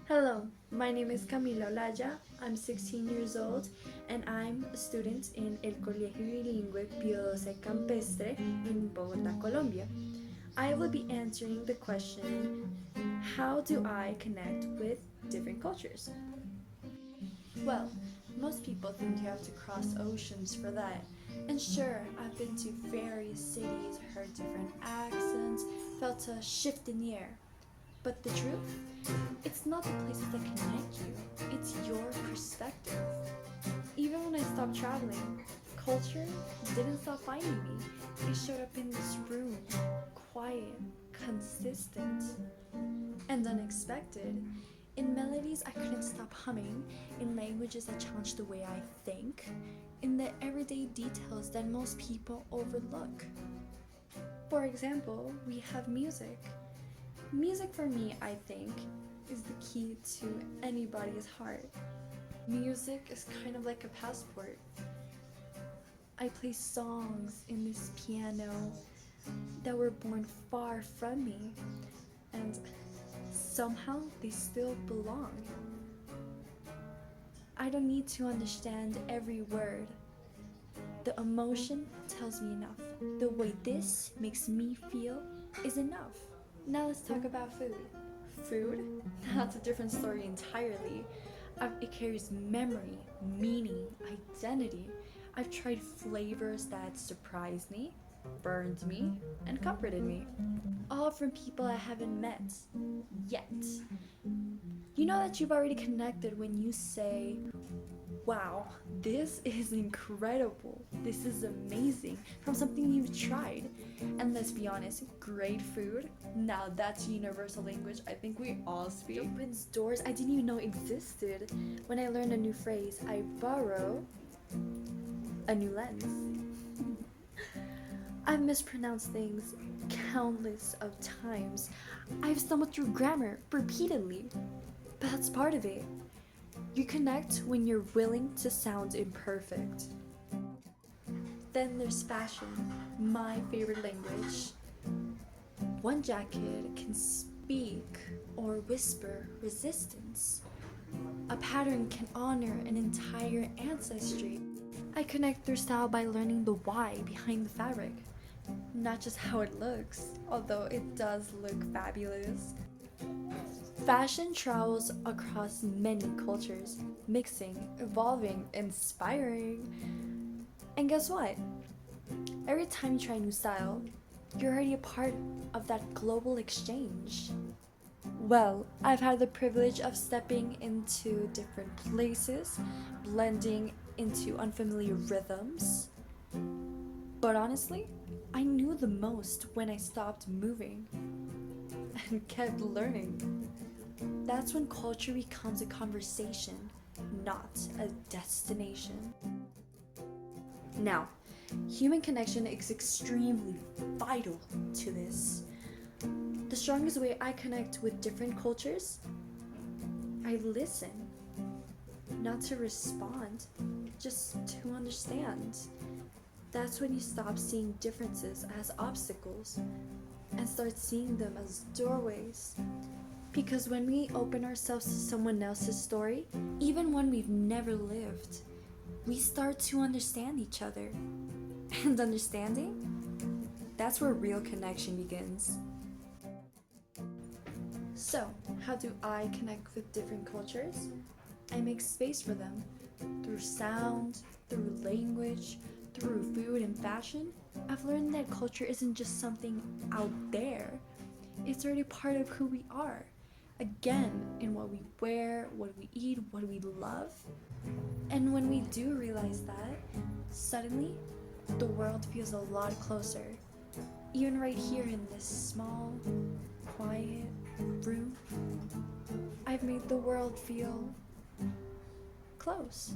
Hello, my name is Camila Olaya. I'm 16 years old and I'm a student in El Colegio Bilingüe Pío XII Campestre in Bogotá, Colombia. I will be answering the question, how do I connect with different cultures? Well, most people think you have to cross oceans for that. And sure, I've been to various cities, heard different accents, felt a shift in the air. But the truth? It's not the places that connect you, it's your perspective. Even when I stopped traveling, culture didn't stop finding me. It showed up in this room, quiet, consistent, and unexpected. In melodies I couldn't stop humming, in languages that challenged the way I think, in the everyday details that most people overlook. For example, we have music. Music for me, I think, is the key to anybody's heart. Music is kind of like a passport. I play songs in this piano that were born far from me, and somehow they still belong. I don't need to understand every word. The emotion tells me enough. The way this makes me feel is enough. Now let's talk about food. Food? That's a different story entirely. It carries memory, meaning, identity. I've tried flavors that surprised me, burned me, and comforted me. All from people I haven't met yet. You know that you've already connected when you say, wow, this is incredible, this is amazing, from something you've tried. And let's be honest, great food, now that's universal language I think we all speak. It opens doors I didn't even know existed. When I learned a new phrase, I borrow a new lens. I've mispronounced things countless of times. I've stumbled through grammar repeatedly, but that's part of it. You connect when you're willing to sound imperfect. Then there's fashion, my favorite language. One jacket can speak or whisper resistance. A pattern can honor an entire ancestry. I connect through style by learning the why behind the fabric, not just how it looks, although it does look fabulous. Fashion travels across many cultures, mixing, evolving, inspiring. And guess what? Every time you try a new style, you're already a part of that global exchange. Well, I've had the privilege of stepping into different places, blending into unfamiliar rhythms. But honestly, I knew the most when I stopped moving and kept learning. That's when culture becomes a conversation, not a destination. Now, human connection is extremely vital to this. The strongest way I connect with different cultures, I listen. Not to respond, just to understand. That's when you stop seeing differences as obstacles and start seeing them as doorways. Because when we open ourselves to someone else's story, even one we've never lived, we start to understand each other. And understanding? That's where real connection begins. So, how do I connect with different cultures? I make space for them. Through sound, through language, through food and fashion. I've learned that culture isn't just something out there. It's already part of who we are. Again, in what we wear, what we eat, what we love. And when we do realize that, suddenly, the world feels a lot closer. Even right here in this small, quiet room, I've made the world feel close.